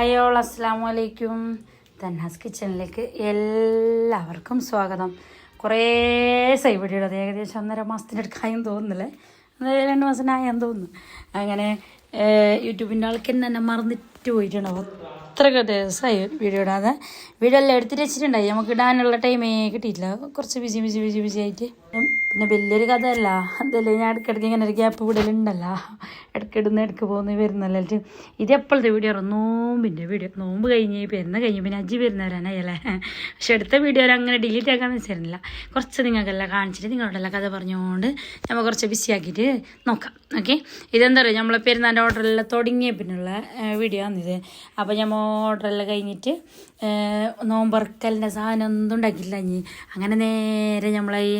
Hi all അസ്സലാമു അലൈക്കും. തന്നാസ് കിച്ചണിലേക്ക് എല്ലാവർക്കും സ്വാഗതം. കുറേ സൈവടിയുള്ളത് ഏകദേശം 1.5 മാസത്തിൻ്റെ അടുക്കായും തോന്നുന്നില്ലേ, 2 മാസത്തിനായെന്ന് തോന്നുന്നു. അങ്ങനെ യൂട്യൂബിൻ്റെ ആൾക്ക് എന്നെ മറന്നിട്ട് പോയിട്ടുണ്ടാവും. അത്രയൊക്കെ ദിവസമായി വീഡിയോ ഇടാതെ. വീഡിയോ എല്ലാം എടുത്തിട്ട് വെച്ചിട്ടുണ്ടായി, നമുക്ക് ഇടാനുള്ള ടൈമേ കിട്ടിയിട്ടില്ല, കുറച്ച് ബിസി ആയിട്ട്. പിന്നെ വലിയൊരു കഥയല്ല അതല്ലേ, ഞാൻ ഇടയ്ക്കിടയ്ക്ക് ഇങ്ങനെ ഒരു ഗ്യാപ്പ് വിടലുണ്ടല്ല, ഇടയ്ക്ക് പോകുന്ന വരുന്നല്ലോ. ഇതെപ്പോഴത്തെ വീഡിയോ നോമ്പിൻ്റെ വീഡിയോ, നോമ്പ് കഴിഞ്ഞ് പിന്നെ അജ്ജി വരുന്നവരാനായല്ലേ. പക്ഷെ എടുത്ത വീഡിയോ അങ്ങനെ ഡിലീറ്റ് ആക്കാമെന്ന് വെച്ചിരുന്നില്ല, കുറച്ച് നിങ്ങൾക്കെല്ലാം കാണിച്ചിട്ട് നിങ്ങളോടെല്ലാം കഥ പറഞ്ഞുകൊണ്ട് നമ്മൾ കുറച്ച് ബിസി ആക്കിയിട്ട് നോക്കാം. ഓക്കെ, ഇതെന്താ പറയുക, നമ്മളെ പെരുന്നാൻ്റെ ഓർഡറെല്ലാം തുടങ്ങിയ പിന്നുള്ള വീഡിയോ ആണിത്. അപ്പോൾ നമ്മൾ ഓർഡറെല്ലാം കഴിഞ്ഞിട്ട് നോമ്പറക്കലിൻ്റെ സാധനം ഒന്നും ഉണ്ടാക്കിയില്ല. അങ്ങനെ നേരെ നമ്മളെ ഈ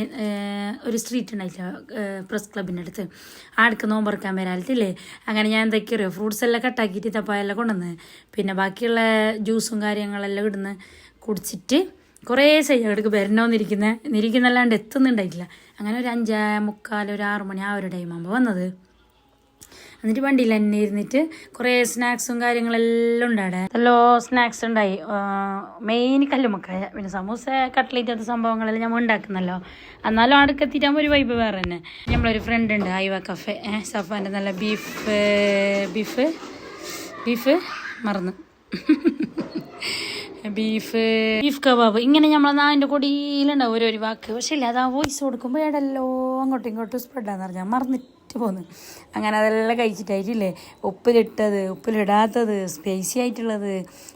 ഒരു സ്ട്രീറ്റ് ഉണ്ടായില്ല പ്രസ് ക്ലബിൻ്റെ അടുത്ത്, ആടക്ക് നോമ്പറക്കാൻ വരാലത്തില്ലേ. അങ്ങനെ ഞാൻ എന്തൊക്കെ അറിയോ, ഫ്രൂട്ട്സ് എല്ലാം കട്ടാക്കിയിട്ട് തപ്പായെല്ലാം കൊണ്ടുവന്ന്, പിന്നെ ബാക്കിയുള്ള ജ്യൂസും കാര്യങ്ങളെല്ലാം ഇടുന്ന് കുടിച്ചിട്ട് കുറേ സൈഡെടുക്ക് വരണോന്നിരിക്കുന്നല്ലാണ്ട് എത്തുന്നുണ്ടായിട്ടില്ല. അങ്ങനെ ഒരു 5:45 ഒരു 6 മണി ആ ഒരു ടൈമാകുമ്പോൾ വന്നത്. എന്നിട്ട് വണ്ടിയിൽ തന്നെ ഇരുന്നിട്ട് കുറേ സ്നാക്സും കാര്യങ്ങളെല്ലാം ഉണ്ട്. എല്ലോ സ്നാക്സ് ഉണ്ടായി, മെയിൻ കല്ലുമക്കായ, പിന്നെ സമൂസ, കട്ട്ലേറ്റ്, അത് സംഭവങ്ങളെല്ലാം നമ്മൾ ഉണ്ടാക്കുന്നല്ലോ. എന്നാലും അടുക്കെത്തിയിട്ടാകുമ്പോൾ ഒരു വൈബ് വേറെ തന്നെ. നമ്മളൊരു ഫ്രണ്ട് ഉണ്ട് ഐവ കഫേ, സഫാൻ്റെ നല്ല ബീഫ് മറന്നു ബീഫ് കബാബ്, ഇങ്ങനെ നമ്മളെ നാടിൻ്റെ കൊടിയിലുണ്ടാവും ഒരു വാക്ക്. പക്ഷേ ഇല്ല, അത് ആ വോയിസ് കൊടുക്കുമ്പോൾ ഏടെല്ലോ അങ്ങോട്ടും ഇങ്ങോട്ടും സ്പ്രെഡാന്ന് പറഞ്ഞാൽ മറന്നിട്ട് പോന്ന്. അങ്ങനെ അതെല്ലാം കഴിച്ചിട്ടായിട്ടില്ലേ, ഉപ്പിലിട്ടത്, ഉപ്പിലിടാത്തത്, സ്പൈസി ആയിട്ടുള്ളത്,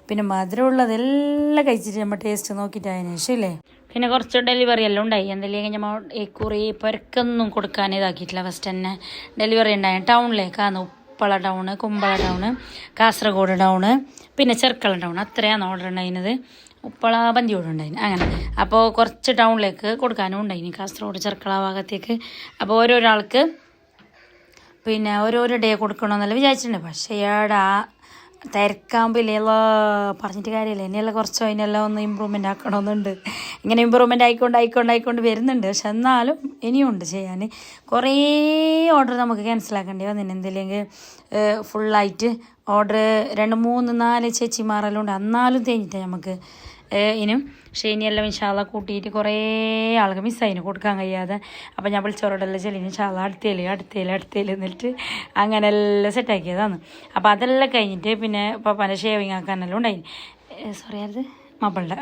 പിന്നെ മധുരമുള്ളത് എല്ലാം കഴിച്ചിട്ട് നമ്മൾ ടേസ്റ്റ് നോക്കിയിട്ടായതിനു ശേഷം ഇല്ലേ. പിന്നെ കുറച്ച് ഡെലിവറി എല്ലാം ഉണ്ടായി. എന്തെങ്കിലും നമ്മൾ ഈ കുറി പുരക്കൊന്നും കൊടുക്കാൻ ഇതാക്കിയിട്ടില്ല. ഫസ്റ്റ് തന്നെ ഡെലിവറി ഉണ്ടായി ടൗണിലേക്കാണ്, Uppala town, Kumbla town, Kasaragod town, പിന്നെ ചെർക്കള ടൗൺ, അത്രയാണ് ഓർഡർ ഉണ്ടായിരുന്നത്. ഉപ്പള ബന്തിയോട് ഉണ്ടായിന്. അങ്ങനെ അപ്പോൾ കുറച്ച് ടൗണിലേക്ക് കൊടുക്കാനും ഉണ്ടായിന്, കാസർഗോഡ് ചെർക്കള ഭാഗത്തേക്ക്. അപ്പോൾ ഓരോരാൾക്ക് പിന്നെ ഓരോരോ ഡേ കൊടുക്കണമെന്നല്ല വിചാരിച്ചിട്ടുണ്ട്. പക്ഷേ ഏടാ തിരക്കാകുമ്പോൾ ഇല്ല പറഞ്ഞിട്ട് കാര്യമില്ല, ഇനിയെല്ലാം കുറച്ചോ അതിനെല്ലാം ഒന്ന് ഇമ്പ്രൂവ്മെൻ്റ് ആക്കണമെന്നുണ്ട്. ഇങ്ങനെ ഇമ്പ്രൂവ്മെൻ്റ് ആയിക്കൊണ്ട് വരുന്നുണ്ട്. പക്ഷെ എന്നാലും ഇനിയുണ്ട് ചെയ്യാൻ. കുറേ ഓർഡർ നമുക്ക് ക്യാൻസലാക്കേണ്ടി വന്നിന്. എന്തില്ലെങ്കിൽ ഫുള്ളായിട്ട് ഓർഡർ 2, 3, 4 ചേച്ചിമാരെല്ലാം ഉണ്ട്. എന്നാലും തേഞ്ഞിട്ടാണ് നമുക്ക് ഇനും. പക്ഷേ ഇനിയെല്ലാം ഇൻഷാള്ള കൂട്ടിയിട്ട് കുറേ ആൾക്ക് മിസ്സായിന് കൊടുക്കാൻ കഴിയാതെ. അപ്പോൾ ഞാൻ വിളിച്ചോരോടെല്ലാം ചെല്ലി ഇൻഷാള്ള അടുത്തേൽ എന്നിട്ട് അങ്ങനെ എല്ലാം സെറ്റാക്കിയതാണ്. അപ്പോൾ അതെല്ലാം കഴിഞ്ഞിട്ട് പിന്നെ പപ്പൻ്റെ ഷേവിങ് ആക്കാനെല്ലാം ഉണ്ടായി. സോറി, അത് മകളുടെ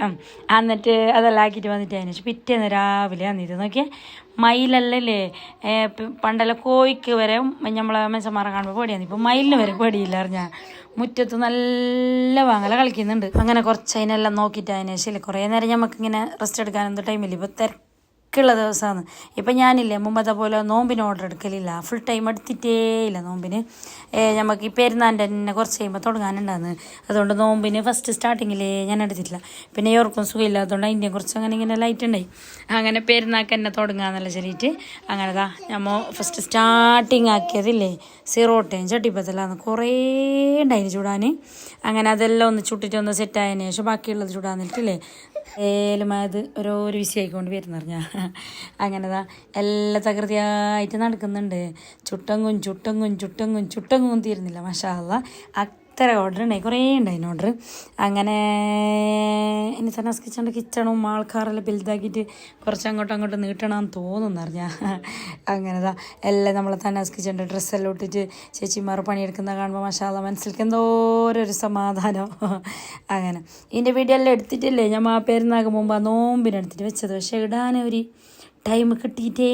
എന്നിട്ട് അതെല്ലാം ആക്കിയിട്ട് വന്നിട്ട് അതിന് ശേഷം പിറ്റേന്ന് രാവിലെ വന്നിട്ട് നോക്കിയാൽ മയിലല്ലേ. പണ്ടെല്ലാം കോഴിക്ക് വരെ നമ്മളെ മനുഷ്യന്മാരെ കാണുമ്പോൾ പേടിയാണ്, ഇപ്പോൾ മയിലിന് വരെ പേടിയില്ല അറിഞ്ഞാൽ. മുറ്റത്ത് നല്ല വാങ്ങല കളിക്കുന്നുണ്ട്. അങ്ങനെ കുറച്ച് അതിനെല്ലാം നോക്കിയിട്ട് അതിന് ശേഷം കുറേ നേരം നമുക്കിങ്ങനെ റെസ്റ്റ് എടുക്കാനൊന്നും ടൈമില്ല. ഇപ്പോൾ തിരക്കുള്ള ദിവസമാണ്. ഇപ്പം ഞാനില്ലേ മുമ്പത്തെ പോലെ നോമ്പിന് ഓർഡർ എടുക്കലില്ല, ഫുൾ ടൈം എടുത്തിട്ടേ ഇല്ല നോമ്പിന്. നമുക്ക് ഈ പെരുന്നാൻ്റെ തന്നെ കുറച്ച് കഴിയുമ്പോൾ തുടങ്ങാനുണ്ടാകുന്നു. അതുകൊണ്ട് നോമ്പിന് ഫസ്റ്റ് സ്റ്റാർട്ടിങ്ങിലേ ഞാൻ എടുത്തിട്ടില്ല. പിന്നെ ഇവർക്കും സുഖമില്ലാത്തതുകൊണ്ട് അതിൻ്റെ കുറച്ച് ഇങ്ങനെ ലൈറ്റ് ഉണ്ടായി. അങ്ങനെ പെരുന്നാൾക്ക് തന്നെ തുടങ്ങാമെന്നല്ല ശരിയിട്ട് അങ്ങനെതാ നമ്മൾ ഫസ്റ്റ് സ്റ്റാർട്ടിങ് ആക്കിയതില്ലേ 0 ചട്ടിപ്പത്തലാന്ന് കുറേ ഉണ്ടായിന് ചൂടാൻ. അങ്ങനെ അതെല്ലാം ഒന്ന് ചുട്ടിട്ട് ഒന്ന് സെറ്റായതിനു ശേഷം ബാക്കിയുള്ളത് ചൂടാന്നിട്ടില്ലേ അത് ഓരോ വിഷയമായിക്കൊണ്ട് വരുന്നറിഞ്ഞാൽ. അങ്ങനെതാ എല്ലാം തകൃതിയായിട്ട് നടക്കുന്നുണ്ട്. ചുട്ടങ്ങും തീരുന്നില്ല. മാഷാ അല്ലാ, അത്ര ഓർഡർ ഉണ്ടായി, കുറേ ഉണ്ടായിന് ഓർഡർ. അങ്ങനെ ഇനി തന്നാസ് കിച്ചണിൻ്റെ കിച്ചണും ആൾക്കാരെല്ലാം വലുതാക്കിയിട്ട് കുറച്ച് അങ്ങോട്ടും നീട്ടണമെന്ന് തോന്നുന്നു അറിഞ്ഞാൽ. അങ്ങനെതാ എല്ലാം നമ്മളെ തന്നാസ് കിച്ചണിൻ്റെ ഡ്രസ്സെല്ലാം ഇട്ടിട്ട് ചേച്ചിമാർ പണിയെടുക്കുന്ന കാണുമ്പോൾ മാഷാ അല്ലാ മനസ്സിലേക്ക് എന്തോരൊരു സമാധാനം. അങ്ങനെ ഇതിൻ്റെ വീഡിയോ എല്ലാം എടുത്തിട്ടില്ലേ ഞാൻ ആ പെരുന്നാൾക്ക് മുമ്പ് ആ നോമ്പിനെടുത്തിട്ട് വെച്ചത്. പക്ഷേ ഇടാൻ ഒരു ടൈം കിട്ടിയിട്ടേ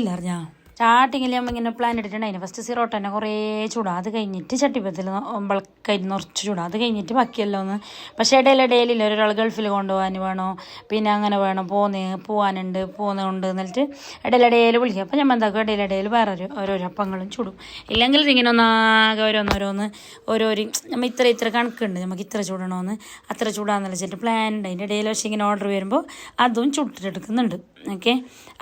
ഇല്ല അറിഞ്ഞാൽ. സ്റ്റാർട്ടിങ്ങിൽ നമ്മൾ ഇങ്ങനെ പ്ലാൻ ഇട്ടിട്ടുണ്ടായിരുന്നു. ഫസ്റ്റ് 0 തന്നെ കുറേ ചൂടാ, അത് കഴിഞ്ഞിട്ട് ചട്ടിപ്പത്തിൽ ബൾക്കായിട്ട് നിറച്ച് ചൂടാ, അത് കഴിഞ്ഞിട്ട് ബാക്കിയെല്ലാം ഒന്ന്. പക്ഷേ ഇടയിലില്ല ഒരാൾ ഗൾഫിൽ കൊണ്ടുപോകാൻ വേണോ, പിന്നെ അങ്ങനെ വേണം പോകുന്നുണ്ട് എന്നിട്ട് ഇടയിലിടയിൽ വിളിക്കുക. അപ്പോൾ ഞാൻ എന്താക്കും ഇടയിലിടയിൽ വേറെ ഓരോരോ അപ്പങ്ങളും ചൂടും. ഇല്ലെങ്കിൽ ഇങ്ങനെ ഒന്നാകെ ഓരോന്ന് നമ്മൾ ഇത്ര കണക്കുണ്ട്, നമുക്ക് ഇത്ര ചൂടണമെന്ന്, അത്ര ചൂടാന്ന് വെച്ചിട്ട് പ്ലാൻ ഉണ്ട്. അതിൻ്റെ ഇടയിൽ പക്ഷേ ഇങ്ങനെ ഓർഡർ വരുമ്പോൾ അതും ചുട്ടെടുക്കുന്നുണ്ട്. ഓക്കെ,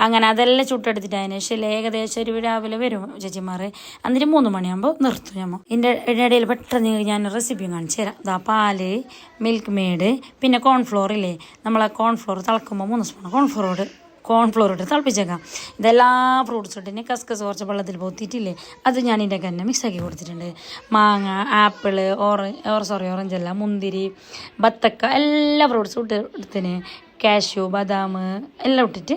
അങ്ങനെ അതെല്ലാം ചുട്ടെടുത്തിട്ട് അതിന് ശേഷം ഏകദേശം ഒരു രാവിലെ വരും ചേച്ചിമാർ. എന്നിട്ട് 3 മണിയാകുമ്പോൾ നിർത്തും നമ്മൾ. ഇതിൻ്റെ ഇടയിൽ പെട്ടെന്ന് ഞാൻ റെസിപ്പി കാണിച്ചു തരാം. ഇതാ പാല്, മിൽക്ക് മെയ്ഡ്, പിന്നെ കോൺഫ്ലോർ ഇല്ലേ, നമ്മളെ കോൺഫ്ലോർ തിളക്കുമ്പോൾ 3 സ്പൂൺ കോൺഫ്ലോർ കോൺഫ്ലോർ ഇട്ട് തിളപ്പിച്ചേക്കാം. ഇതെല്ലാ ഫ്രൂട്ട്സും ഇട്ടിന് കസ്കസ് കുറച്ച് വെള്ളത്തിൽ പോത്തിയിട്ടില്ലേ അത് ഞാൻ ഇതിൻ്റെ തന്നെ മിക്സാക്കി കൊടുത്തിട്ടുണ്ട്. മാങ്ങ, ആപ്പിൾ, ഓറഞ്ച് അല്ല, മുന്തിരി, ബത്തക്ക എല്ലാ ഫ്രൂട്ട്സും എടുത്തിന്, കാഷ്യൂ, ബദാം എല്ലാം ഇട്ടിട്ട്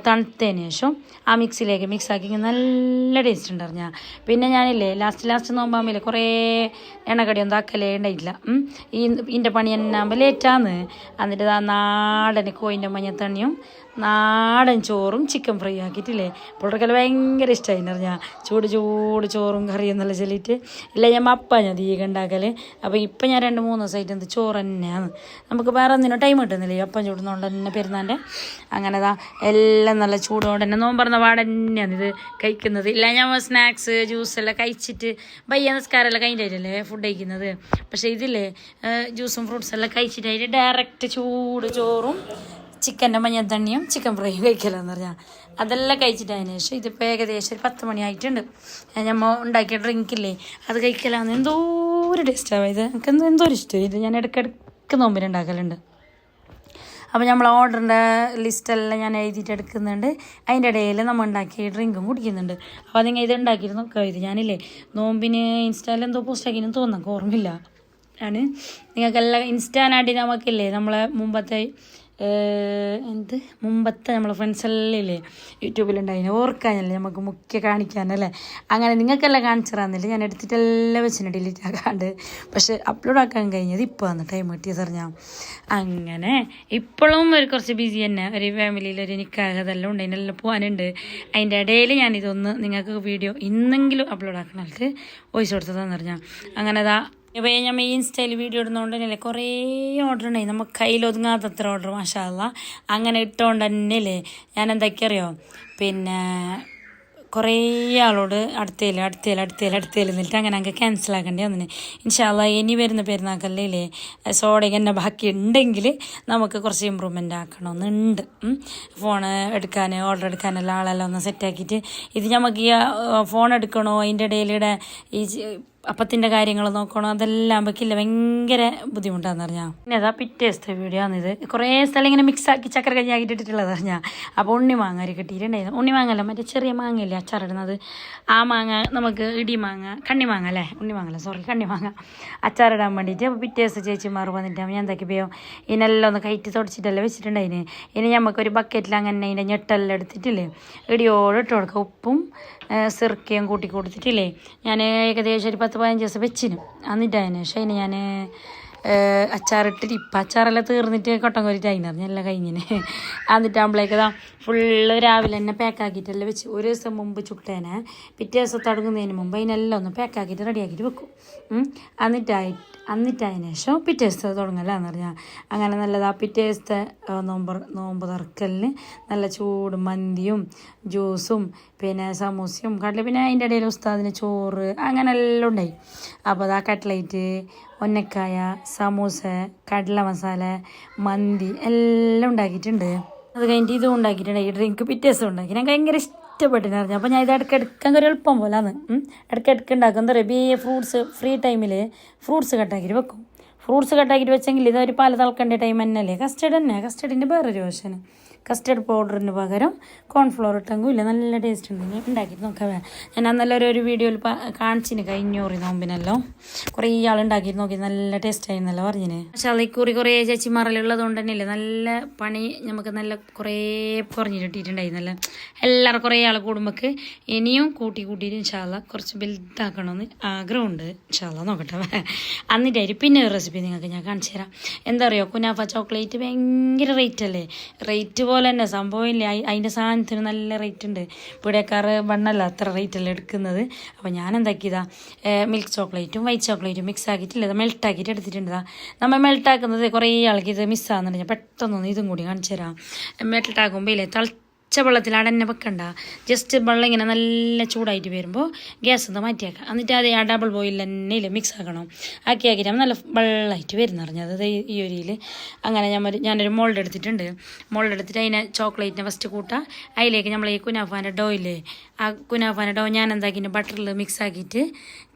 തണുത്തതിന് ശേഷം ആ മിക്സിയിലേക്ക് മിക്സാക്കി നല്ല ടേസ്റ്റ് ഉണ്ടായിരുന്നു. പിന്നെ ഞാനില്ലേ ലാസ്റ്റ് നോമ്പാകുമ്പോൾ കുറേ എണ്ണക്കടിയൊന്നും ആക്കലേ ഉണ്ടായിട്ടില്ല. ഇതിൻ്റെ പണി തന്നെ ആകുമ്പോൾ ലേറ്റാന്ന്. എന്നിട്ട് ആ നാടൻ കോയിൻ്റെ മഞ്ഞത്തണ്ണിയും നാടൻ ചോറും ചിക്കൻ ഫ്രൈ ആക്കിയിട്ടില്ലേ പുള്ളർക്കെല്ലാം ഭയങ്കര ഇഷ്ടമായി പറഞ്ഞാൽ ചൂട് ചോറും കറിയും നല്ല ചൊല്ലിയിട്ട് ഇല്ല ഞാൻ ഞാൻ തീക ഉണ്ടാക്കൽ. അപ്പോൾ ഇപ്പം ഞാൻ 2-3 ദിവസമായിട്ട് എന്ത് ചോറ് തന്നെയാണ്. നമുക്ക് വേറെ ഒന്നിനും ടൈം കിട്ടുന്നില്ലേ അപ്പം ചൂടുന്നതുകൊണ്ട് തന്നെ പെരുന്നാൻ്റെ. അങ്ങനെതാ എല്ലാം നല്ല ചൂടോടെ തന്നെ നോമ്പറന്ന പാടെ തന്നെയാണ് ഇത് കഴിക്കുന്നത്. ഇല്ല ഞാൻ സ്നാക്സ് ജ്യൂസ് എല്ലാം കഴിച്ചിട്ട് നിസ്കാരമെല്ലാം കഴിഞ്ഞിട്ടല്ലേ ഫുഡ് കഴിക്കുന്നത്. പക്ഷേ ഇതില്ലേ ജ്യൂസും ഫ്രൂട്ട്സും എല്ലാം കഴിച്ചിട്ടായിട്ട് ഡയറക്റ്റ് ചൂട് ചോറും ചിക്കൻ്റെ മഞ്ഞത്തണ്ണിയും ചിക്കൻ ഫ്രൈയും കഴിക്കലെന്ന് പറഞ്ഞാൽ അതെല്ലാം കഴിച്ചിട്ടതിന് ശേഷം ഇതിപ്പോൾ ഏകദേശം ഒരു 10 മണി ആയിട്ടുണ്ട്. നമ്മൾ ഉണ്ടാക്കിയ ഡ്രിങ്കില്ലേ അത് കഴിക്കലാന്ന് എന്തോ ഒരു ടേസ്റ്റാവും. ഇത് എനിക്ക് എന്തോ ഒരു ഇഷ്ടം. ഇത് ഞാൻ ഇടയ്ക്കിടയ്ക്ക് നോമ്പിനുണ്ടാക്കലുണ്ട്. അപ്പോൾ നമ്മൾ ഓർഡറിൻ്റെ ലിസ്റ്റെല്ലാം ഞാൻ എഴുതിയിട്ട് എടുക്കുന്നുണ്ട്. അതിൻ്റെ ഇടയിൽ നമ്മൾ ഉണ്ടാക്കിയ ഡ്രിങ്കും കുടിക്കുന്നുണ്ട്. അപ്പോൾ നിങ്ങൾ ഇത് ഉണ്ടാക്കിയിട്ട് നോക്കാം. ഇത് ഞാനില്ലേ നോമ്പിന് ഇൻസ്റ്റയിൽ എന്തോ പോസ്റ്റാക്കിയെന്ന് തോന്നാം, ഓർമ്മയില്ല. ആണ് നിങ്ങൾക്കെല്ലാം ഇൻസ്റ്റാനായിട്ട് നമുക്കില്ലേ നമ്മളെ മുമ്പത്തെ നമ്മളെ ഫ്രണ്ട്സെല്ലാം ഇല്ലേ യൂട്യൂബിലുണ്ടായിന് ഓർക്കാനല്ലേ നമുക്ക് മുഖ്യ കാണിക്കാനല്ലേ. അങ്ങനെ നിങ്ങൾക്കെല്ലാം കാണിച്ചു തരാന്നില്ല. ഞാൻ എടുത്തിട്ടെല്ലാം വെച്ചിന് ഡിലീറ്റ് ആക്കാണ്ട്. പക്ഷെ അപ്ലോഡ് ആക്കാൻ കഴിഞ്ഞത് ഇപ്പോൾ വന്ന് ടൈം കിട്ടിയത് പറഞ്ഞാൽ. അങ്ങനെ ഇപ്പോഴും ഒരു കുറച്ച് ബിസി തന്നെ. ഒരു ഫാമിലിയിൽ ഒരു നിക്കാഹതെല്ലാം ഉണ്ട്, അതിനെല്ലാം പോകാനുണ്ട്. അതിൻ്റെ ഇടയിൽ ഞാനിതൊന്ന് നിങ്ങൾക്ക് വീഡിയോ ഇന്നെങ്കിലും അപ്ലോഡ് ആക്കണ ആൾക്ക് വോയിസ് കൊടുത്തതെന്ന് പറഞ്ഞാൽ. അങ്ങനെ ഇപ്പോൾ ഞാൻ ഇൻസ്റ്റയിൽ വീഡിയോ ഇടുന്നതുകൊണ്ട് തന്നെയല്ലേ കുറേ ഓർഡർ ഉണ്ടായി. നമുക്ക് കയ്യിലൊതുങ്ങാത്തത്ര ഓർഡർ മാഷാ അല്ലാ. അങ്ങനെ ഇട്ടുകൊണ്ട് തന്നെയല്ലേ ഞാൻ എന്തൊക്കെ അറിയോ പിന്നെ കുറേ ആളോട് അടുത്തേൽ എന്നിട്ട് അങ്ങനെ ക്യാൻസൽ ആക്കേണ്ടി വന്നിന്. ഇൻഷാ അല്ലാ ഇനി വരുന്ന പെരുന്നാക്കല്ലേ സോഡയ്ക്ക് തന്നെ ബാക്കി ഉണ്ടെങ്കിൽ നമുക്ക് കുറച്ച് ഇമ്പ്രൂവ്മെൻ്റ് ആക്കണമെന്നുണ്ട്. ഫോൺ എടുക്കാൻ ഓർഡർ എടുക്കാനെല്ലാം ആളെല്ലാം ഒന്ന് സെറ്റാക്കിയിട്ട് ഇത് നമുക്ക് ഈ ഫോൺ എടുക്കണോ അതിൻ്റെ ഇടയിലൂടെ ഈ അപ്പത്തിൻ്റെ കാര്യങ്ങൾ നോക്കണോ അതെല്ലാം വെക്കില്ല ഭയങ്കര ബുദ്ധിമുട്ടാന്ന് പറഞ്ഞാൽ. പിന്നെ അതാ പിറ്റേ ദിവസത്തെ വീഡിയോ ആണിത്. കുറേ സ്ഥലം ഇങ്ങനെ മിക്സാക്കി ചക്കര കഞ്ഞി ആക്കിയിട്ട് ഇട്ടിട്ടുള്ളത് പറഞ്ഞാൽ. അപ്പോൾ ഉണ്ണിമാങ്ങ ഒരു കിട്ടിയിട്ടുണ്ടായിരുന്നു. ഉണ്ണിമാങ്ങല്ല മറ്റേ ചെറിയ മാങ്ങയില്ലേ അച്ചാറിടുന്നത്, ആ മാങ്ങ നമുക്ക് ഇടിമാങ്ങ കണ്ണിമാങ്ങ അല്ലേ കണ്ണിമാങ്ങ അച്ചാറിടാൻ വേണ്ടിയിട്ട്. അപ്പോൾ പിറ്റേ ദിവസം ചേച്ചിമാർ വന്നിട്ട് ഞാൻ എന്താക്കി പോയോ ഇതിനെല്ലാം ഒന്ന് കയറ്റി തുടച്ചിട്ടെല്ലാം വെച്ചിട്ടുണ്ടായിന്. ഇനി നമുക്കൊരു ബക്കറ്റിൽ അങ്ങനെ അതിൻ്റെ ഞെട്ടെല്ലാം എടുത്തിട്ടില്ലേ ഇടിയോട് ഇട്ട് കൊടുക്കുക. ഉപ്പും സിർക്കയും കൂട്ടി കൊടുത്തിട്ടില്ലേ ഞാൻ ഏകദേശം ഒരു 10-15 ദിവസം വെച്ചിന്. എന്നിട്ടതിന് ശേഷം അതിന് ഞാൻ അച്ചാറിട്ടിട്ട് ഇപ്പം അച്ചാറെല്ലാം തീർന്നിട്ട് കൊട്ടം കോരിട്ട് അതിനറിഞ്ഞ എല്ലാം കഴിഞ്ഞിന്. എന്നിട്ടാകുമ്പോഴേക്ക് ഫുള്ള് രാവിലെ തന്നെ പാക്കാക്കിയിട്ടെല്ലാം വെച്ച് ഒരു ദിവസം മുമ്പ് ചുട്ടേനെ പിറ്റേ ദിവസം തുടങ്ങുന്നതിന് മുമ്പ് അതിനെല്ലാം ഒന്ന് പാക്കാക്കിയിട്ട് റെഡിയാക്കിയിട്ട് വെക്കും. എന്നിട്ടതിന് ശേഷം പിറ്റേ ദിവസത്തെ തുടങ്ങലാന്ന് പറഞ്ഞാൽ. അങ്ങനെ നല്ലതാ പിറ്റേ ദിവസത്തെ നോമ്പ് തുറക്കലിന് നല്ല ചൂട് മന്തിയും ജ്യൂസും പിന്നെ സമൂസയും കട്ട്ലറ്റ്, പിന്നെ അതിൻ്റെ ഇടയിൽ ഉസ്താദിന് ചോറ് അങ്ങനെ എല്ലാം ഉണ്ടായി. അപ്പോൾ അതാ കട്ട്ലൈറ്റ്, ഒന്നക്കായ, സമൂസ, കടല മസാല, മന്തി എല്ലാം ഉണ്ടാക്കിയിട്ടുണ്ട്. അത് കഴിഞ്ഞിട്ട് ഇതും ഉണ്ടാക്കിയിട്ടുണ്ട്. ഈ ഡ്രിങ്ക് പിറ്റേ ദിവസം ഉണ്ടാക്കി. ഞാൻ ഭയങ്കര ഇഷ്ടപ്പെട്ടിന് അറിഞ്ഞു. അപ്പോൾ ഞാൻ ഇത് ഇടയ്ക്കെടുക്കാൻ ഒരു എളുപ്പം പോലാന്ന്. ഇടയ്ക്കിടയ്ക്ക് ഉണ്ടാക്കും. എന്താ പറയുക ഫ്രൂട്ട്സ് ഫ്രീ ടൈമിൽ ഫ്രൂട്ട്സ് കട്ടാക്കിയിട്ട് വെക്കും. ഫ്രൂട്ട്സ് കട്ടാക്കിയിട്ട് വെച്ചെങ്കിൽ ഇതൊരു പാല് തിളക്കേണ്ട ടൈം തന്നെയല്ലേ. കസ്റ്റഡിൻ്റെ വേറൊരു വേർഷന് കസ്റ്റർഡ് പൗഡറിന് പകരം കോൺഫ്ലോർ ഇട്ടെങ്കിൽ ഇല്ല നല്ല ടേസ്റ്റ് ഉണ്ട്. ഉണ്ടാക്കിയിട്ട് നോക്കാം. ഞാൻ അന്നല്ല ഒരു വീഡിയോയിൽ കാണിച്ചിന് കഴിഞ്ഞോറി നോമ്പിനല്ലോ കുറേ ആളുണ്ടാക്കിയിട്ട് നോക്കി നല്ല ടേസ്റ്റ് ആയിരുന്നല്ലോ പറഞ്ഞിന്. പക്ഷേ അത് ഇക്കുറി കുറേ ചേച്ചിമാറലുള്ളത് കൊണ്ട് തന്നെയല്ലേ നല്ല പണി നമുക്ക് നല്ല കുറേ കുറഞ്ഞിട്ടിട്ടുണ്ടായിരുന്നല്ലോ. എല്ലാവരും കുറേ ആൾ കൂടുമ്പോൾക്ക് ഇനിയും കൂട്ടിയിട്ട് ഇൻഷാല്ല കുറച്ച് വലുതാക്കണമെന്ന് ആഗ്രഹമുണ്ട്. ഇൻഷാല്ല നോക്കട്ടെ. എന്നിട്ടായിരിക്കും പിന്നെ ഒരു റെസിപ്പി നിങ്ങൾക്ക് ഞാൻ കാണിച്ചു തരാം. എന്താ പറയുക കുനാഫ ചോക്ലേറ്റ് ഭയങ്കര റേറ്റ് അല്ലേ. റേറ്റ് പോലെ തന്നെ സംഭവമില്ല, അതിൻ്റെ സാധനത്തിന് നല്ല റേറ്റ് ഉണ്ട്. ഇവിടെക്കാറ് വണ്ണല്ല അത്ര റേറ്റല്ലേ എടുക്കുന്നത്. അപ്പോൾ ഞാൻ എന്താക്കിയതാ മിൽക്ക് ചോക്ലേറ്റും വൈറ്റ് ചോക്ലേറ്റും മിക്സ് ആക്കിയിട്ടില്ല മെൽട്ടാക്കിയിട്ട് എടുത്തിട്ടുണ്ട്. നമ്മൾ മെൽട്ടാക്കുന്നത് കുറേ ആൾക്ക് ഇത് മിസ്സാകുന്നുണ്ട്. ഞാൻ പെട്ടെന്നൊന്ന് ഇതും കൂടി കാണിച്ചു തരാം. മെൽട്ടാക്കുമ്പോൾ ഇല്ലേ വെള്ളത്തിൽ അവിടെ തന്നെ വെക്കണ്ട. ജസ്റ്റ് വെള്ളം ഇങ്ങനെ നല്ല ചൂടായിട്ട് വരുമ്പോൾ ഗ്യാസ് ഒന്ന് മാറ്റിയാക്കാം. എന്നിട്ട് അത് ആ ഡബിൾ ബോയിൽ തന്നെ മിക്സ് ആക്കണം. ആക്കിയാൽ നല്ല വെള്ളമായിട്ട് വരുന്നറിഞ്ഞത് അത് ഈ ഒരിയിൽ. അങ്ങനെ ഞാനൊരു മോൾഡ് എടുത്തിട്ടുണ്ട്. മോൾഡ് എടുത്തിട്ട് അതിനെ ചോക്ലേറ്റിനെ ഫസ്റ്റ് കൂട്ടാം. അതിലേക്ക് നമ്മൾ ഈ കുനാഫാൻ്റെ ഡോ ഇല്ലേ, ആ കുനാഫാൻ്റെ ഡോ ഞാൻ എന്താക്കിയിട്ട് ബട്ടറിൽ മിക്സ് ആക്കിയിട്ട്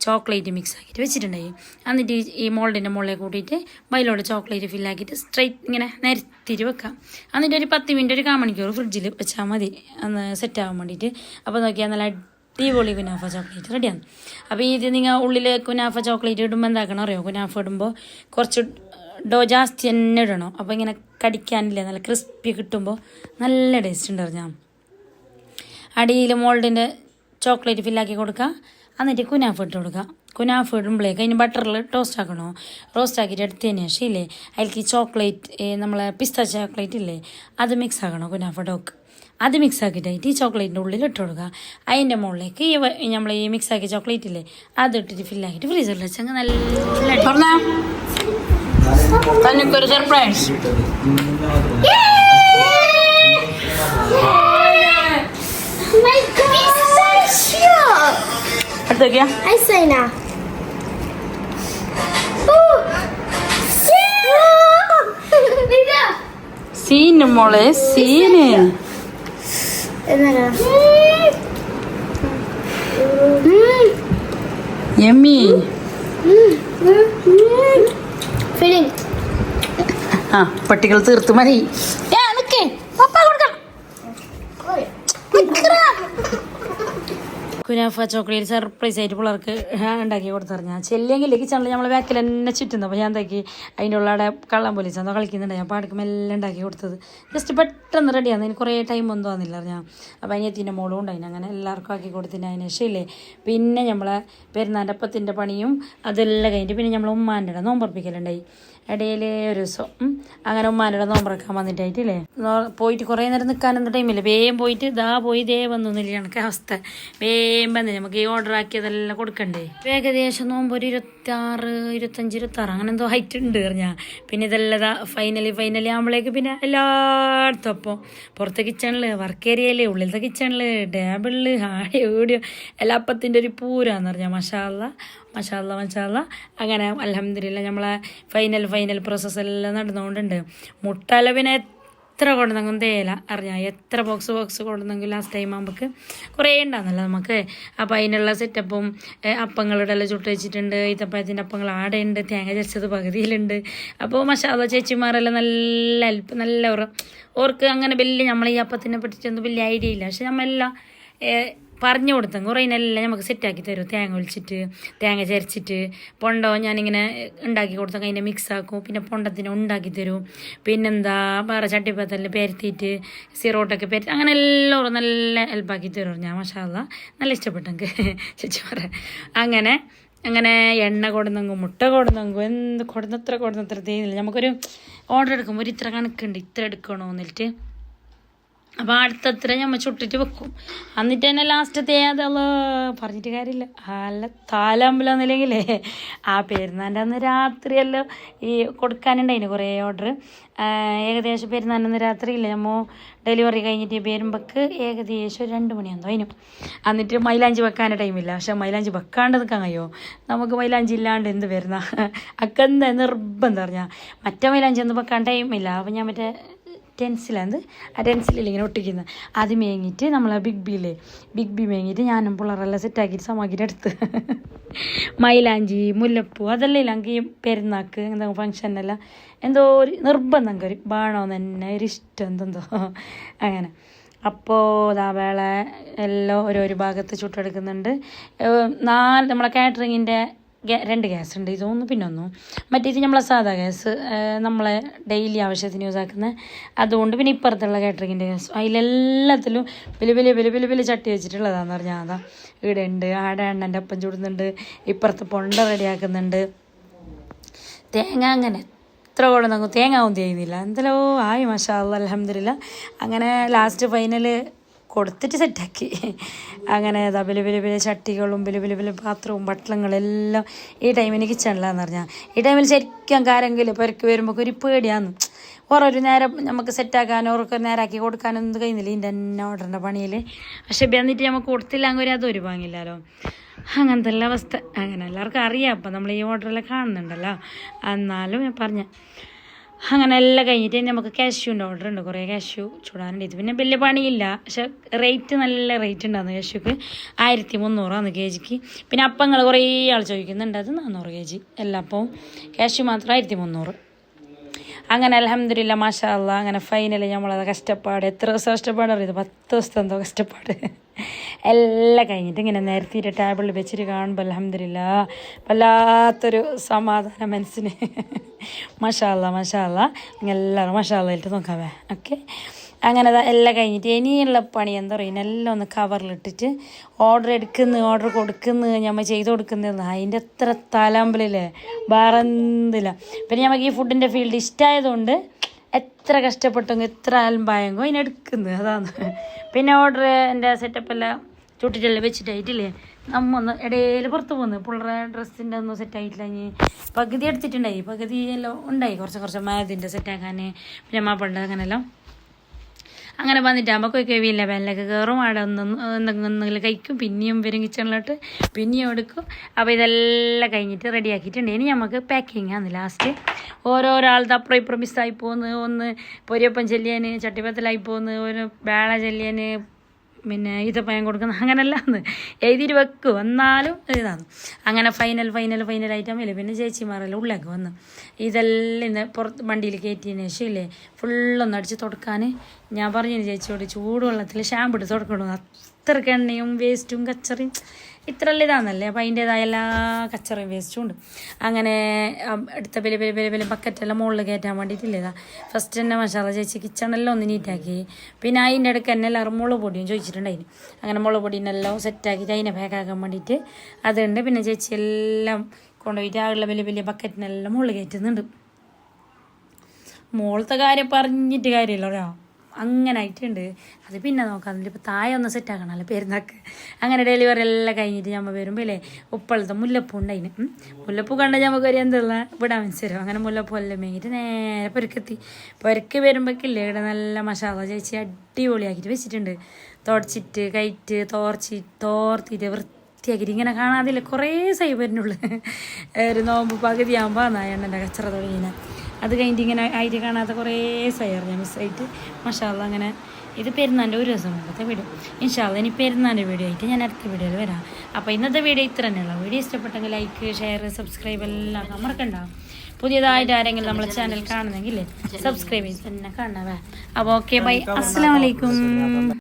ചോക്ലേറ്റ് മിക്സ് ആക്കിയിട്ട് വെച്ചിട്ടുണ്ടായി. എന്നിട്ട് ഈ മോൾഡിൻ്റെ മുകളിൽ കൂട്ടിയിട്ട് ബൈലോട് ചോക്ലേറ്റ് ഫില്ലാക്കിയിട്ട് സ്ട്രൈറ്റ് ഇങ്ങനെ നിരത്തിയിട്ട് വെക്കാം. എന്നിട്ട് ഒരു 10 മിനിറ്റ്, ഒരു 1/4 മണിക്കൂർ ഫ്രിഡ്ജിൽ വെച്ചാൽ മതി ഒന്ന് സെറ്റ് ആവാൻ വേണ്ടിയിട്ട്. അപ്പോൾ നോക്കിയാൽ നല്ല അടിപൊളി കുനാഫ ചോക്ലേറ്റ് റെഡിയാണ്. അപ്പോൾ ഇത് നിങ്ങൾ ഉള്ളിൽ കുനാഫ ചോക്ലേറ്റ് ഇടുമ്പോൾ എന്താക്കണം അറിയോ? കുനാഫ ഇടുമ്പോൾ കുറച്ച് ഡോ ജാസ്തി തന്നെ ഇടണം. അപ്പോൾ ഇങ്ങനെ കടിക്കാനില്ല, നല്ല ക്രിസ്പി കിട്ടുമ്പോൾ നല്ല ടേസ്റ്റ് ഉണ്ട് അറിഞ്ഞാൽ. അടിയിൽ മോൾഡിൻ്റെ ചോക്ലേറ്റ് ഫില്ലാക്കി കൊടുക്കുക. എന്നിട്ട് കുനാഫ് ഇട്ട് കൊടുക്കുക. കുനാഫ് ഇടുമ്പോഴേക്ക് അതിന് ബട്ടറിൽ ടോസ്റ്റ് ആക്കണോ, റോസ്റ്റ് ആക്കിയിട്ട് എടുത്തതിന് ശേഷം ഇല്ലേ അതിലേക്ക് ഈ ചോക്ലേറ്റ് നമ്മളെ പിസ്ത ചോക്ലേറ്റ് ഇല്ലേ അത് മിക്സ് ആക്കണോ കുനാഫ ഡോക്ക്. അത് മിക്സ് ആക്കിയിട്ടായിട്ട് ഈ ചോക്ലേറ്റിൻ്റെ ഉള്ളിൽ ഇട്ട് കൊടുക്കുക. അതിൻ്റെ മുകളിലേക്ക് നമ്മൾ ഈ മിക്സ് ആക്കിയ ചോക്ലേറ്റ് ഇല്ലേ അത് ഇട്ടിട്ട് ഫില്ലാക്കിയിട്ട് ഫ്രീസറിൽ വെച്ചങ്ങ് നല്ല തനിക്കൊരു സർപ്രൈസ്. അടുത്തൊക്കെയാ സീന് മോളെ സീന് യമ്മി. ആ പട്ടികൾ തീർത്ത് മതി. കുനാഫ ചോക്ലേറ്റ് സർപ്രൈസ് ആയിട്ട് പിള്ളേർക്ക് ഉണ്ടാക്കി കൊടുത്തറിഞ്ഞാൽ ചെല്ലിയെങ്കിൽ കിച്ചണിൽ നമ്മൾ ബാക്കിൽ തന്നെ ചുറ്റുന്നു. അപ്പോൾ ഞാൻ എന്താക്കി അതിൻ്റെ ഉള്ളവിടെ കള്ളം പോലീസ് എന്തോ കളിക്കുന്നുണ്ട്. ഞാൻ പാടക്കും എല്ലാം ഉണ്ടാക്കി കൊടുത്തത്. ജസ്റ്റ് പെട്ടെന്ന് റെഡിയാണ്. അതിന് കുറേ ടൈം ഒന്നും വന്നില്ല അറിഞ്ഞാൽ. അപ്പോൾ അതിനെത്തിൻ്റെ മോളും ഉണ്ടായിന്. അങ്ങനെ എല്ലാവർക്കും ആക്കി കൊടുത്തിന്. അതിന് ശേഷമില്ലേ പിന്നെ നമ്മളെ പെരുന്നാൻ്റെ അപ്പത്തിൻ്റെ പണിയും അതെല്ലാം കഴിഞ്ഞിട്ട് പിന്നെ നമ്മൾ ഉമ്മാൻ്റെ നോമ്പർപ്പിക്കലുണ്ടായി. ഇടയിൽ ഒരു ദിവസം അങ്ങനെ ഉമ്മാൻ്റെ നോമ്പറക്കാൻ വന്നിട്ടായിട്ടില്ലേ പോയിട്ട് കുറേ നേരം നിൽക്കാനൊന്നും ടൈമില്ല. വേഗം പോയിട്ട് പോയി വന്നു എന്നില്ല കണക്ക് അവസ്ഥ. വേഗം വന്ന് നമുക്ക് ഈ ഓർഡർ ആക്കിയതെല്ലാം കൊടുക്കണ്ടേ. ഏകദേശം നോമ്പ് ഒരു 26, 25, 26 അങ്ങനെ എന്തോ ഹൈറ്റ് ഉണ്ട് പറഞ്ഞാൽ. പിന്നെ ഇതെല്ലാം ഫൈനലി ആകുമ്പോഴേക്ക് പിന്നെ എല്ലായിടത്തും അപ്പോൾ പുറത്തെ കിച്ചണിൽ, വർക്ക് ഏരിയയിൽ, ഉള്ളിലത്തെ കിച്ചണിൽ, ടേബിളിൽ, ആടെ വീഡിയോ എല്ലാ അപ്പത്തിൻ്റെ ഒരു പൂരാന്ന് പറഞ്ഞാൽ. മഷാല്ല. അങ്ങനെ അൽഹംദുലില്ലാ നമ്മളെ ഫൈനൽ പ്രോസസ്സ് എല്ലാം നടന്നുകൊണ്ടുണ്ട്. മുട്ടല പിന്നെ എത്ര കൊണ്ടുവന്നെങ്കിലും തേയില അറിഞ്ഞാൽ എത്ര ബോക്സ് കൊണ്ടുവന്നെങ്കിൽ ലാസ്റ്റ് ടൈം ആകുമ്പോൾ കുറേ ഉണ്ടാകുന്നല്ലോ നമുക്ക്. അപ്പോൾ അതിനുള്ള സെറ്റപ്പും അപ്പങ്ങളുടെ എല്ലാം ചുട്ട് വെച്ചിട്ടുണ്ട്. ഈത്തപ്പഴത്തിൻ്റെ അപ്പങ്ങൾ ആടെയുണ്ട്, തേങ്ങ ചരച്ചത് പകുതിയിലുണ്ട്. അപ്പോൾ മഷാല്ല ചേച്ചിമാരെല്ലാം നല്ല ഹെൽപ്പ്, നല്ല ഓർക്ക് അങ്ങനെ വലിയ നമ്മൾ ഈ അപ്പത്തിനെ പറ്റിയിട്ടൊന്നും വലിയ ഐഡിയ ഇല്ല. പക്ഷെ നമ്മളെല്ലാം പറഞ്ഞു കൊടുത്തെങ്കിൽ കുറേനെല്ലാം നമുക്ക് സെറ്റാക്കി തരും. തേങ്ങ ഒളിച്ചിട്ട്, തേങ്ങ ചരച്ചിട്ട്, പൊണ്ടോ ഞാനിങ്ങനെ ഉണ്ടാക്കി കൊടുത്തെങ്കിൽ അതിനെ മിക്സാക്കും. പിന്നെ പൊണ്ടത്തിനെ ഉണ്ടാക്കി തരും. പിന്നെന്താ വേറെ ചട്ടിപ്പത്തലിൽ പെരത്തിയിട്ട് സിറോട്ടൊക്കെ പെരത്തി അങ്ങനെ എല്ലാവരും നല്ല ഹെൽപ്പാക്കി തരും. ഞാൻ മാഷാല്ലാ നല്ല ഇഷ്ടപ്പെട്ടെങ്കിൽ ചേച്ചിമാരെ. അങ്ങനെ എണ്ണ കൊടുന്നെങ്കും മുട്ട കൊടുന്നെങ്കും എത്ര തേയില്ല. നമുക്കൊരു ഓർഡർ എടുക്കുമ്പോൾ ഒരു ഇത്ര കണക്കുണ്ട്, ഇത്ര എടുക്കണോ എന്നിട്ട്. അപ്പോൾ അടുത്തത്ര നമ്മൾ ചുട്ടിട്ട് വെക്കും. എന്നിട്ട് തന്നെ ലാസ്റ്റത്തെ അതല്ലോ പറഞ്ഞിട്ട് കാര്യമില്ല. അല്ല താലമ്പലമെന്നില്ലെങ്കിലേ ആ പെരുന്നാൻ്റെ അന്ന് രാത്രിയല്ലോ ഈ കൊടുക്കാനുണ്ടായിന് കുറേ ഓർഡർ. ഏകദേശം പെരുന്നാൻ്റെ അന്ന് രാത്രിയില്ല നമ്മൾ ഡെലിവറി കഴിഞ്ഞിട്ട് വരുമ്പോൾക്ക് ഏകദേശം 2 മണിയാകുമ്പോൾ അതിനും. എന്നിട്ട് മൈലാഞ്ചി വെക്കാൻ്റെ ടൈമില്ല. പക്ഷെ മൈലാഞ്ചി വെക്കാണ്ട് നിൽക്കാൻ കഴിയുമോ? നമുക്ക് മൈലാഞ്ചി ഇല്ലാണ്ട് എന്ത് വരുന്ന അക്കെന്താ നിർബന്ധം പറഞ്ഞാൽ. മറ്റേ മൈലാഞ്ചി ഒന്നും വെക്കാൻ ടൈമില്ല. അപ്പോൾ ഞാൻ മറ്റേ ടെൻസിലാണ് ആ ടെൻസിലില്ല ഇങ്ങനെ ഒട്ടിക്കുന്നത്. അത് മേങ്ങിയിട്ട് നമ്മളെ ബിഗ് ബി മേങ്ങിയിട്ട് ഞാനും പിള്ളേരെല്ലാം സെറ്റാക്കിയിട്ട് സമാക്കിയിട്ട് എടുത്ത് മൈലാഞ്ചി, മുല്ലപ്പൂ അതെല്ലാം ഇല്ല എനിക്ക് പെരുന്നാക്ക് എന്താ ഫങ്ഷനെല്ലാം എന്തോ ഒരു നിർബന്ധം കയറി വേണമെന്ന് തന്നെ ഒരു ഇഷ്ടം എന്തെന്തോ അങ്ങനെ. അപ്പോൾ വേള എല്ലാം ഓരോരോ ഭാഗത്ത് ചുട്ടെടുക്കുന്നുണ്ട്. നമ്മളെ കാറ്ററിങ്ങിൻ്റെ 2 ഗ്യാസ് ഉണ്ട്. ഇതൊന്നും പിന്നൊന്നും മറ്റേത് നമ്മളെ സാധാ ഗ്യാസ് നമ്മളെ ഡെയിലി ആവശ്യത്തിന് യൂസ് ആക്കുന്നത്. അതുകൊണ്ട് പിന്നെ ഇപ്പുറത്തുള്ള കാറ്ററിങ്ങിൻ്റെ ഗ്യാസ് അതിലെല്ലാത്തിലും വലിയ ചട്ടി വെച്ചിട്ടുള്ളതാന്ന് പറഞ്ഞാൽ അതാ ഇവിടെ ഉണ്ട്. ആടെ എണ്ണൻ്റെ ഒപ്പം ചൂടുന്നുണ്ട്, ഇപ്പുറത്ത് പൊണ്ട റെഡിയാക്കുന്നുണ്ട്. തേങ്ങ അങ്ങനെ എത്ര കൊടുന്നെങ്കിൽ തേങ്ങ ഒന്നും ചെയ്യുന്നില്ല. എന്തെല്ലോ ആയി മാഷാഅല്ലാഹ് അൽഹംദുലില്ലാ. അങ്ങനെ ലാസ്റ്റ് ഫൈനൽ കൊടുത്തിട്ട് സെറ്റാക്കി. അങ്ങനെ വലിയ ചട്ടികളും വലിയ പാത്രവും ബട്ടലങ്ങളെല്ലാം ഈ ടൈമിന് കിച്ചണിലാന്ന് പറഞ്ഞാൽ. ഈ ടൈമിൽ ശരിക്കും ആരെങ്കിലും പെരക്ക് വരുമ്പോൾ ഒരു പേടിയാന്ന്. ഓരോരു നേരം നമുക്ക് സെറ്റാക്കാനോ ഓർക്ക് നേരാക്കി കൊടുക്കാനൊന്നും കഴിയുന്നില്ല ഇതിൻ്റെ തന്നെ ഓർഡറിൻ്റെ പണിയിൽ. പക്ഷെ എന്നിട്ട് നമുക്ക് കൊടുത്തില്ലെങ്കിൽ അതൊരു വാങ്ങില്ലല്ലോ. അങ്ങനത്തെ എല്ലാ അവസ്ഥ. അങ്ങനെ എല്ലാവർക്കും അറിയാം. അപ്പം നമ്മൾ ഈ ഓർഡറെല്ലാം കാണുന്നുണ്ടല്ലോ. എന്നാലും ഞാൻ പറഞ്ഞ അങ്ങനെ എല്ലാം കഴിഞ്ഞിട്ട് നമുക്ക് കാഷ്യൂൻ്റെ ഓർഡർ ഉണ്ട്. കുറേ കാഷ്യൂ ചൂടാനുണ്ട്. ഇത് പിന്നെ വലിയ പണിയില്ല. പക്ഷെ റേറ്റ് നല്ല റേറ്റ് ഉണ്ടാകുന്നു കാഷ്യൂക്ക്. 1300 kg. പിന്നെ അപ്പങ്ങൾ കുറേ ആൾ ചോദിക്കുന്നുണ്ട്. അത് 400 kg. എല്ലാ അപ്പവും കാഷ്യൂ മാത്രം 1300. അങ്ങനെ അൽഹംദുലില്ലാ മാഷാ അല്ലാഹ്. അങ്ങനെ ഫൈനലി നമ്മളത് കഷ്ടപ്പാട് എത്ര ദിവസം കഷ്ടപ്പാട് അറിയത് 10 ദിവസത്തെ എന്തോ കഷ്ടപ്പാട് എല്ലാം കഴിഞ്ഞിട്ട് ഇങ്ങനെ നിരത്തിയിട്ട് ടേബിളിൽ വെച്ചിട്ട് കാണുമ്പോൾ അൽഹംദുലില്ലാ വല്ലാത്തൊരു സമാധാനം മനസ്സിന്. മാഷാ അല്ലാഹ് മാഷാ അല്ലാഹ്. എല്ലാവരും മാഷാ അല്ലാഹ് ഇട്ട് നോക്കാവേ. ഓക്കെ. അങ്ങനെ എല്ലാം കഴിഞ്ഞിട്ട് ഇനിയുള്ള പണി എന്താ പറയുക, എല്ലാം ഒന്ന് കവറിലിട്ടിട്ട് ഓർഡർ ഓർഡർ കൊടുക്കുന്നു നമ്മൾ ചെയ്ത് കൊടുക്കുന്നത് അതിൻ്റെ എത്ര തലമ്പലില്ലേ വേറെ എന്തില്ല. പിന്നെ നമുക്ക് ഈ ഫുഡിൻ്റെ ഫീൽഡ് ഇഷ്ടമായതുകൊണ്ട് എത്ര കഷ്ടപ്പെട്ടെങ്കിൽ എത്ര അലമ്പായെങ്കോ അതിനെടുക്കുന്നത് അതാണ്. പിന്നെ ഓർഡർ എൻ്റെ സെറ്റപ്പെല്ലാം ചുട്ടിട്ടെല്ലാം വെച്ചിട്ടായിട്ടില്ലേ നമ്മൊന്ന് ഇടയിൽ പുറത്ത് പോകുന്നു. പിള്ളേരെ ഡ്രസ്സിൻ്റെ ഒന്നും സെറ്റായിട്ടില്ല. ഇനി പകുതി എടുത്തിട്ടുണ്ടായി, പകുതി എല്ലാം ഉണ്ടായി കുറച്ച് മാതിൻ്റെ സെറ്റാക്കാൻ. പിന്നെ മാപ്പിളുണ്ട് അങ്ങനെല്ലാം. അങ്ങനെ വന്നിട്ടാകുമ്പോൾ കൊയ്ക്കവിയില്ല വെല്ലൊക്കെ കയറും. അവിടെ എന്തെങ്കിലും കഴിക്കും. പിന്നെയും വരും കിച്ചണിലോട്ട് പിന്നെയും എടുക്കും. അപ്പോൾ ഇതെല്ലാം കഴിഞ്ഞിട്ട് റെഡിയാക്കിയിട്ടുണ്ട്. ഇനി നമുക്ക് പാക്കിങ് ആണ് ലാസ്റ്റ്. ഓരോരാളത് അപ്പുറം ഇപ്പുറം മിസ്സായി പോകുന്നു. ഒന്ന് പൊരിയപ്പം ചെല്ലിയാൻ ചട്ടിപ്പത്തലായി പോകുന്നു, ഒരു വേള ചെല്ലിയാൻ പിന്നെ ഈത്തപ്പഴം കൊടുക്കുന്ന അങ്ങനെല്ലാം എഴുതിയിട്ട് വെക്കും. എന്നാലും ഇതാണ്. അങ്ങനെ ഫൈനലായിട്ടാകുമ്പോൾ ഇല്ല. പിന്നെ ചേച്ചിമാരെല്ലാം ഉള്ളിലേക്ക് വന്നു. ഇതെല്ലാം ഇന്ന് പുറത്ത് വണ്ടിയിൽ കയറ്റിയതിന് ശേഷം ഇല്ലേ ഫുള്ളൊന്നും അടിച്ച് തുടക്കാൻ ഞാൻ പറഞ്ഞു ചേച്ചിയോട് ചൂടുവെള്ളത്തിൽ ഷാമ്പു ഇട്ട് തുടക്കണം. അത്രയ്ക്ക് എണ്ണയും വേസ്റ്റും കച്ചറയും ഇത്രയെല്ലാം ഇതാണെന്നല്ലേ. അപ്പോൾ അതിൻ്റേതായ എല്ലാ കച്ചറയും വേസ്റ്റും ഉണ്ട്. അങ്ങനെ എടുത്ത വലിയ ബക്കറ്റെല്ലാം മുകളിൽ കയറ്റാൻ വേണ്ടിയിട്ടില്ല. ഇതാ ഫസ്റ്റ് തന്നെ മസാല ചേച്ചി കിച്ചണെല്ലാം ഒന്ന് നീറ്റാക്കി. പിന്നെ അതിൻ്റെ ഇടയ്ക്ക് തന്നെ എല്ലാവരും മുളക് പൊടിയും ചോദിച്ചിട്ടുണ്ടായിരുന്നു. അങ്ങനെ മുളക് പൊടിയെല്ലാം സെറ്റാക്കിയിട്ട് അതിനെ പാക്കാക്കാൻ വേണ്ടിയിട്ട് അതുണ്ട്. പിന്നെ ചേച്ചി എല്ലാം കൊണ്ടുപോയിട്ട് ആളുള്ള വലിയ ബക്കറ്റിനെല്ലാം മുകളിൽ കയറ്റുന്നുണ്ട്. മുകളത്തെ കാര്യം പറഞ്ഞിട്ട് കാര്യമില്ല. അങ്ങനെ ആയിട്ടുണ്ട്. അത് പിന്നെ നോക്കാം. ഇപ്പോൾ താഴെ ഒന്ന് സെറ്റാക്കണമല്ലോ പെരുന്നാൾക്ക്. അങ്ങനെ ഡെലിവറി എല്ലാം കഴിഞ്ഞിട്ട് നമ്മൾ വരുമ്പോൾ അല്ലേ ഉപ്പളത്തെ മുല്ലപ്പൂ ഉണ്ടായിന്. മുല്ലപ്പൂ കണ്ടാൽ നമുക്ക് ഒരു എന്തുള്ള വിടാൻ മനസ്സിലാവും. അങ്ങനെ മുല്ലപ്പൂ എല്ലാം മേങ്ങിയിട്ട് നേരെ പുരക്ക് വരുമ്പോഴേക്കില്ലേ ഇവിടെ നല്ല മസാല ചേച്ചി അടിപൊളിയാക്കിയിട്ട് വെച്ചിട്ടുണ്ട്. തുടച്ചിട്ട് കയറ്റ് തോർത്തിട്ട് വൃത്തിയാക്കിയിട്ട് ഇങ്ങനെ കാണാതില്ല കുറേ സൈബറിനുള്ളിൽ ഒരു നോമ്പ് പകുതിയാകുമ്പോൾ എണ്ണൻ്റെ കച്ചറ തുടങ്ങിന. അത് കഴിഞ്ഞിട്ട് ഇങ്ങനെ ആയിട്ട് കാണാത്ത കുറേ സൈറ് ഞാൻ മിസ്സായിട്ട് മാഷാ അല്ലാഹ്. അങ്ങനെ ഇത് പെരുന്നാൻ്റെ ഒരു ദിവസം മുമ്പത്തെ വീഡിയോ. ഇൻഷാ അല്ലാഹ് ഇനി പെരുന്നാൻ്റെ വീഡിയോ ആയിട്ട് ഞാൻ അടുത്ത വീഡിയോയിൽ വരാം. അപ്പോൾ ഇന്നത്തെ വീഡിയോ ഇത്ര തന്നെയുള്ള. വീഡിയോ ഇഷ്ടപ്പെട്ടെങ്കിൽ ലൈക്ക് ഷെയർ സബ്സ്ക്രൈബ് എല്ലാം മറക്കണ്ടാവും. പുതിയതായിട്ട് ആരെങ്കിലും നമ്മളെ ചാനൽ കാണുന്നെങ്കിൽ സബ്സ്ക്രൈബ് ചെയ്ത് തന്നെ കാണാവേ. അപ്പോൾ ഓക്കെ ബൈ. അസ്സലാമു അലൈക്കും.